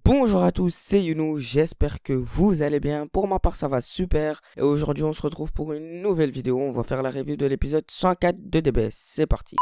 Bonjour à tous, c'est Younou, j'espère que vous allez bien. Pour ma part, ça va super. Et aujourd'hui, on se retrouve pour une nouvelle vidéo. On va faire la review de l'épisode 104 de DBS. C'est parti.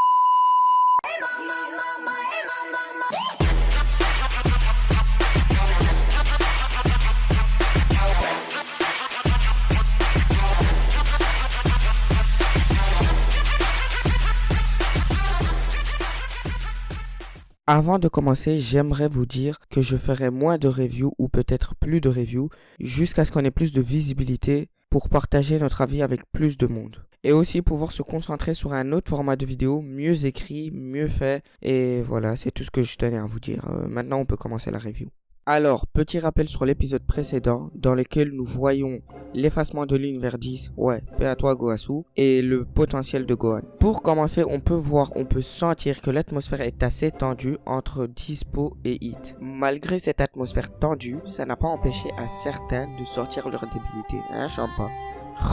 Avant de commencer, j'aimerais vous dire que je ferai moins de reviews ou peut-être plus de reviews jusqu'à ce qu'on ait plus de visibilité pour partager notre avis avec plus de monde. Et aussi pouvoir se concentrer sur un autre format de vidéo mieux écrit, mieux fait. Et voilà, c'est tout ce que je tenais à vous dire. Maintenant, on peut commencer la review. Alors, petit rappel sur l'épisode précédent dans lequel nous voyons l'effacement de l'univers 10, ouais, paix à toi Gohasu, et le potentiel de Gohan. Pour commencer, on peut sentir que l'atmosphère est assez tendue entre Dispo et Hit. Malgré cette atmosphère tendue, ça n'a pas empêché à certains de sortir leur débilité, hein Champa?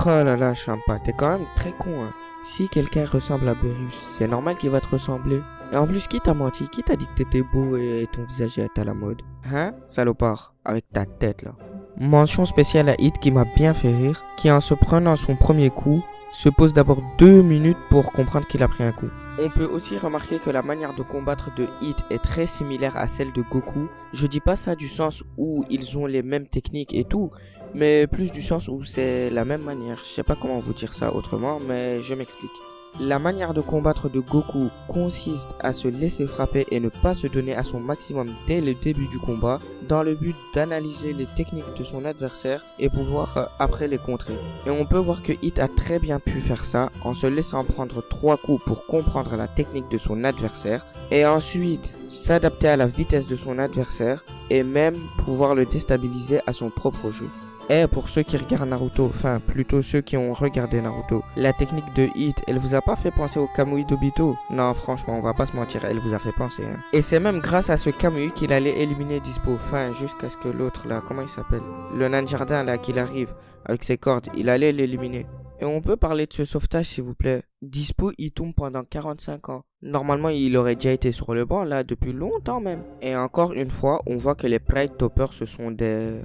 Oh là là Champa, t'es quand même très con hein. Si quelqu'un ressemble à Beerus, c'est normal qu'il va te ressembler. Et en plus, qui t'a menti? Qui t'a dit que t'étais beau et ton visage est à la mode? Hein, salopard, avec ta tête là. Mention spéciale à Hit qui m'a bien fait rire, qui en se prenant son premier coup, se pose d'abord 2 minutes pour comprendre qu'il a pris un coup. On peut aussi remarquer que la manière de combattre de Hit est très similaire à celle de Goku. Je dis pas ça du sens où ils ont les mêmes techniques et tout, mais plus du sens où c'est la même manière. Je sais pas comment vous dire ça autrement, mais je m'explique. La manière de combattre de Goku consiste à se laisser frapper et ne pas se donner à son maximum dès le début du combat, dans le but d'analyser les techniques de son adversaire et pouvoir après les contrer. Et on peut voir que Hit a très bien pu faire ça en se laissant prendre 3 coups pour comprendre la technique de son adversaire et ensuite s'adapter à la vitesse de son adversaire et même pouvoir le déstabiliser à son propre jeu. Et pour ceux qui regardent Naruto, enfin plutôt ceux qui ont regardé Naruto, la technique de Hit, elle vous a pas fait penser au Kamui d'Obito? Non, franchement, on va pas se mentir, elle vous a fait penser. Hein. Et c'est même grâce à ce Kamui qu'il allait éliminer Dispo, enfin jusqu'à ce que l'autre là, comment il s'appelle? Le nain de jardin là, qu'il arrive avec ses cordes, il allait l'éliminer. Et on peut parler de ce sauvetage s'il vous plaît. Dispo il tombe pendant 45 ans. Normalement il aurait déjà été sur le banc là depuis longtemps même. Et encore une fois on voit que les Pride Toppers ce sont des...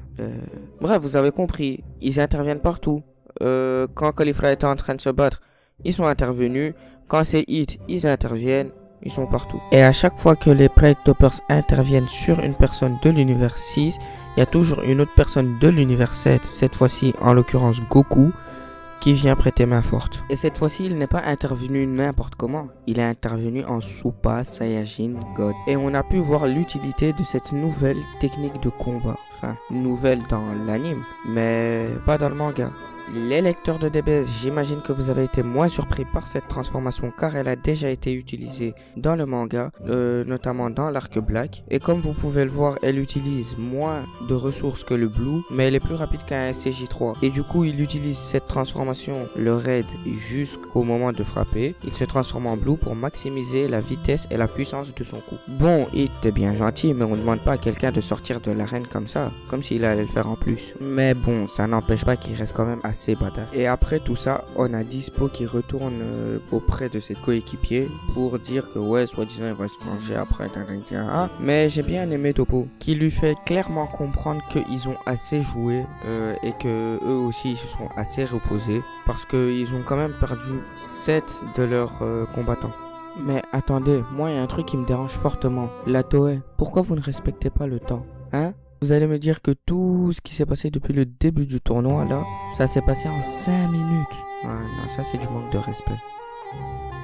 Bref vous avez compris. Ils interviennent partout. Quand Caulifla était en train de se battre ils sont intervenus. Quand c'est Hit ils interviennent. Ils sont partout. Et à chaque fois que les Pride Toppers interviennent sur une personne de l'univers 6, il y a toujours une autre personne de l'univers 7. Cette fois-ci en l'occurrence Goku, qui vient prêter main forte. Et cette fois-ci, il n'est pas intervenu n'importe comment. Il est intervenu en Super Saiyajin God. Et on a pu voir l'utilité de cette nouvelle technique de combat. Enfin, nouvelle dans l'anime, mais pas dans le manga. Les lecteurs de DBS, j'imagine que vous avez été moins surpris par cette transformation car elle a déjà été utilisée dans le manga, notamment dans l'arc Black. Et comme vous pouvez le voir, elle utilise moins de ressources que le Blue, mais elle est plus rapide qu'un SCJ3. Et du coup, il utilise cette transformation, le Raid, jusqu'au moment de frapper. Il se transforme en Blue pour maximiser la vitesse et la puissance de son coup. Bon, Hit est bien gentil, mais on ne demande pas à quelqu'un de sortir de l'arène comme ça, comme s'il allait le faire en plus. Mais bon, ça n'empêche pas qu'il reste quand même assez badass. Et après tout ça, on a Dispo qui retourne auprès de ses coéquipiers pour dire que ouais, soi-disant il va se manger après, mais j'ai bien aimé Topo, qui lui fait clairement comprendre qu'ils ont assez joué et que eux aussi ils se sont assez reposés parce qu'ils ont quand même perdu 7 de leurs combattants. Mais attendez, moi il y a un truc qui me dérange fortement. La Toei, pourquoi vous ne respectez pas le temps? Hein? Vous allez me dire que tout ce qui s'est passé depuis le début du tournoi là, ça s'est passé en 5 minutes. Ah non, ça c'est du manque de respect.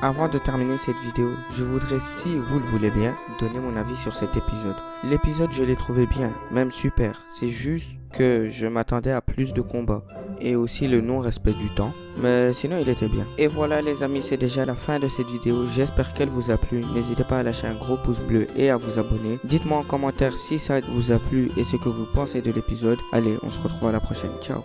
Avant de terminer cette vidéo, je voudrais, si vous le voulez bien, donner mon avis sur cet épisode. L'épisode, je l'ai trouvé bien, même super. C'est juste que je m'attendais à plus de combats. Et aussi le non-respect du temps. Mais sinon, il était bien. Et voilà les amis, c'est déjà la fin de cette vidéo. J'espère qu'elle vous a plu. N'hésitez pas à lâcher un gros pouce bleu et à vous abonner. Dites-moi en commentaire si ça vous a plu et ce que vous pensez de l'épisode. Allez, on se retrouve à la prochaine. Ciao.